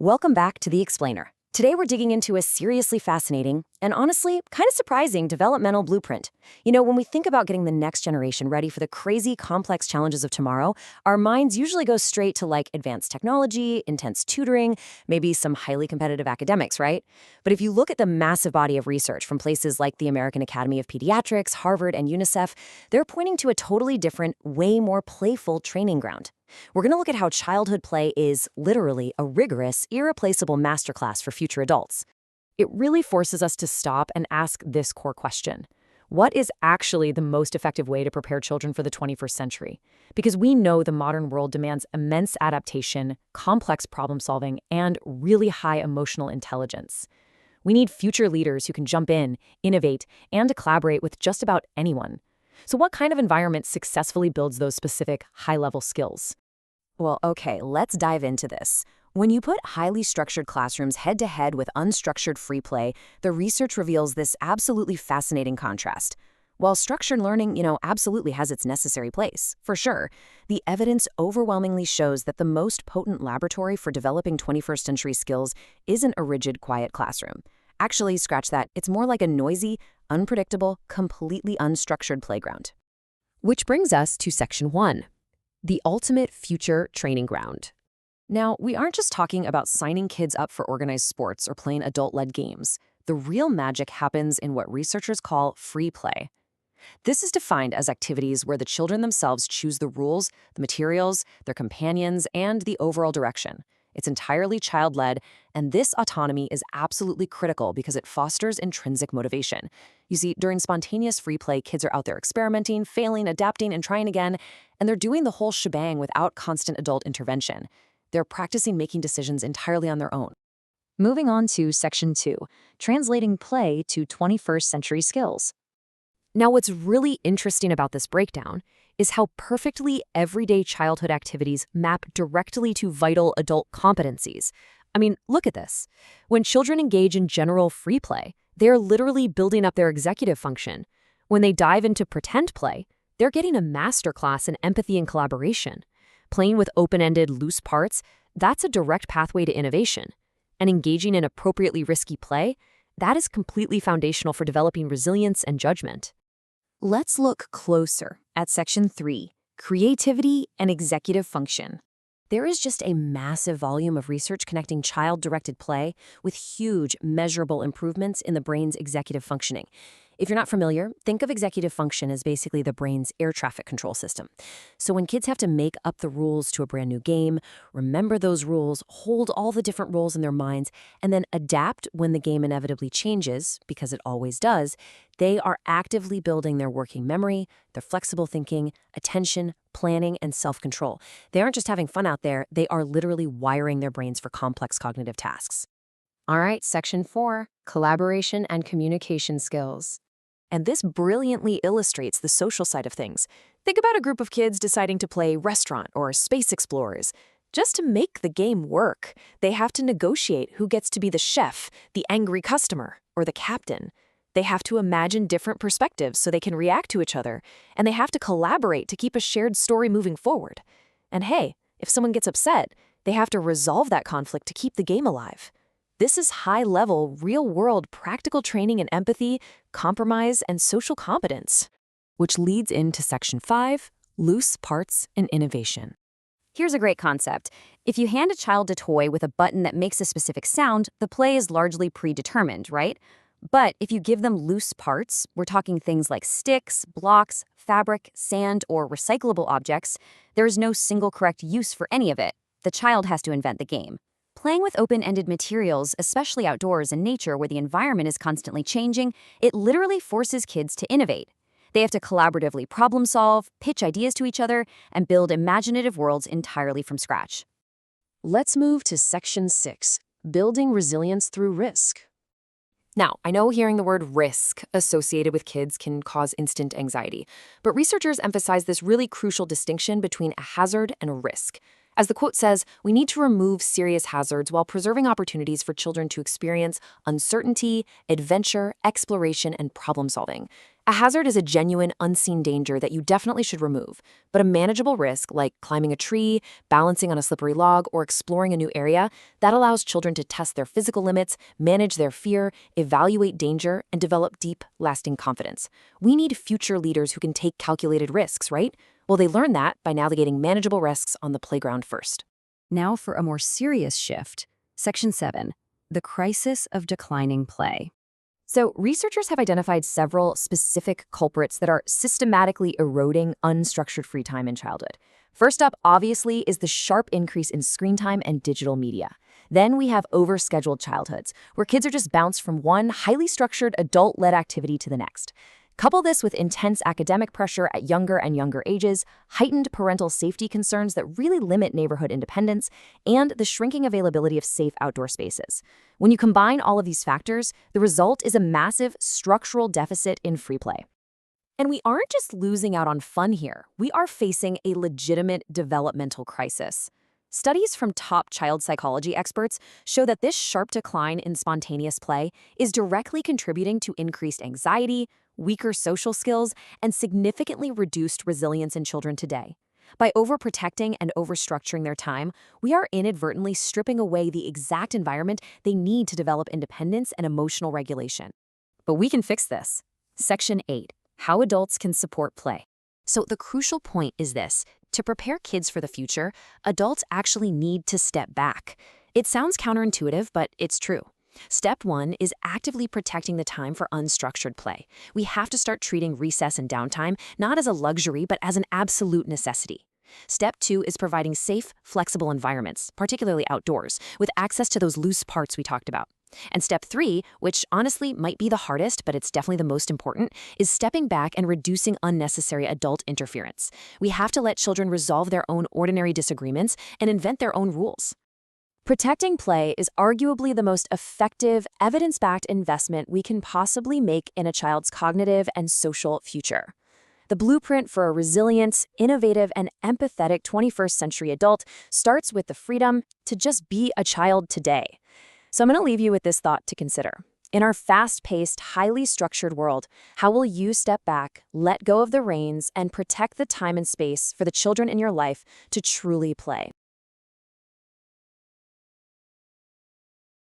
Welcome back to The Explainer. Today we're digging into a seriously fascinating and honestly kind of surprising developmental blueprint. When we think about getting the next generation ready for the crazy complex challenges of tomorrow, our minds usually go straight to advanced technology, intense tutoring, maybe some highly competitive academics, right? But if you look at the massive body of research from places like the American Academy of Pediatrics, Harvard, and UNICEF, they're pointing to a totally different, way more playful training ground. We're going to look at how childhood play is literally a rigorous, irreplaceable masterclass for future adults. It really forces us to stop and ask this core question. What is actually the most effective way to prepare children for the 21st century? Because we know the modern world demands immense adaptation, complex problem solving, and really high emotional intelligence. We need future leaders who can jump in, innovate, and collaborate with just about anyone. So what kind of environment successfully builds those specific high-level skills? Well, okay, let's dive into this. When you put highly structured classrooms head-to-head with unstructured free play, the research reveals this absolutely fascinating contrast. While structured learning, absolutely has its necessary place, for sure, the evidence overwhelmingly shows that the most potent laboratory for developing 21st century skills isn't a rigid, quiet classroom. Actually, scratch that, it's more like a noisy, unpredictable, completely unstructured playground. Which brings us to Section 1. The ultimate future training ground. Now, we aren't just talking about signing kids up for organized sports or playing adult-led games. The real magic happens in what researchers call free play. This is defined as activities where the children themselves choose the rules, the materials, their companions, and the overall direction. It's entirely child-led, and this autonomy is absolutely critical because it fosters intrinsic motivation. You see, during spontaneous free play, kids are out there experimenting, failing, adapting, and trying again, and they're doing the whole shebang without constant adult intervention. They're practicing making decisions entirely on their own. Moving on to Section 2, translating play to 21st century skills. Now, what's really interesting about this breakdown is how perfectly everyday childhood activities map directly to vital adult competencies. I mean, look at this. When children engage in general free play, they're literally building up their executive function. When they dive into pretend play, they're getting a masterclass in empathy and collaboration. Playing with open-ended, loose parts, that's a direct pathway to innovation. And engaging in appropriately risky play, that is completely foundational for developing resilience and judgment. Let's look closer at Section 3, creativity and executive function. There is just a massive volume of research connecting child-directed play with huge, measurable improvements in the brain's executive functioning. If you're not familiar, think of executive function as basically the brain's air traffic control system. So when kids have to make up the rules to a brand new game, remember those rules, hold all the different roles in their minds, and then adapt when the game inevitably changes, because it always does, they are actively building their working memory, their flexible thinking, attention, planning, and self-control. They aren't just having fun out there, they are literally wiring their brains for complex cognitive tasks. All right, Section 4, collaboration and communication skills. And this brilliantly illustrates the social side of things. Think about a group of kids deciding to play restaurant or space explorers. Just to make the game work, they have to negotiate who gets to be the chef, the angry customer, or the captain. They have to imagine different perspectives so they can react to each other, and they have to collaborate to keep a shared story moving forward. And hey, if someone gets upset, they have to resolve that conflict to keep the game alive. This is high-level, real-world practical training in empathy, compromise, and social competence, which leads into Section 5, loose parts and innovation. Here's a great concept. If you hand a child a toy with a button that makes a specific sound, the play is largely predetermined, right? But if you give them loose parts, we're talking things like sticks, blocks, fabric, sand, or recyclable objects, there is no single correct use for any of it. The child has to invent the game. Playing with open-ended materials, especially outdoors in nature where the environment is constantly changing, it literally forces kids to innovate. They have to collaboratively problem solve, pitch ideas to each other, and build imaginative worlds entirely from scratch. Let's move to Section 6, building resilience through risk. Now, I know hearing the word risk associated with kids can cause instant anxiety, but researchers emphasize this really crucial distinction between a hazard and a risk. As the quote says, we need to remove serious hazards while preserving opportunities for children to experience uncertainty, adventure, exploration, and problem solving. A hazard is a genuine, unseen danger that you definitely should remove, but a manageable risk, like climbing a tree, balancing on a slippery log, or exploring a new area, that allows children to test their physical limits, manage their fear, evaluate danger, and develop deep, lasting confidence. We need future leaders who can take calculated risks, right? Well, they learn that by navigating manageable risks on the playground first. Now for a more serious shift. Section 7. The crisis of declining play. So, researchers have identified several specific culprits that are systematically eroding unstructured free time in childhood. First up, obviously, is the sharp increase in screen time and digital media. Then we have overscheduled childhoods, where kids are just bounced from one highly structured adult-led activity to the next. Couple this with intense academic pressure at younger and younger ages, heightened parental safety concerns that really limit neighborhood independence, and the shrinking availability of safe outdoor spaces. When you combine all of these factors, the result is a massive structural deficit in free play. And we aren't just losing out on fun here. We are facing a legitimate developmental crisis. Studies from top child psychology experts show that this sharp decline in spontaneous play is directly contributing to increased anxiety, weaker social skills, and significantly reduced resilience in children today. By overprotecting and overstructuring their time, we are inadvertently stripping away the exact environment they need to develop independence and emotional regulation. But we can fix this. Section 8. How adults can support play. So the crucial point is this. To prepare kids for the future, adults actually need to step back. It sounds counterintuitive, but it's true. Step 1 is actively protecting the time for unstructured play. We have to start treating recess and downtime not as a luxury, but as an absolute necessity. Step 2 is providing safe, flexible environments, particularly outdoors, with access to those loose parts we talked about. And step 3, which honestly might be the hardest, but it's definitely the most important, is stepping back and reducing unnecessary adult interference. We have to let children resolve their own ordinary disagreements and invent their own rules. Protecting play is arguably the most effective, evidence-backed investment we can possibly make in a child's cognitive and social future. The blueprint for a resilient, innovative, and empathetic 21st century adult starts with the freedom to just be a child today. So I'm going to leave you with this thought to consider. In our fast-paced, highly structured world, how will you step back, let go of the reins, and protect the time and space for the children in your life to truly play?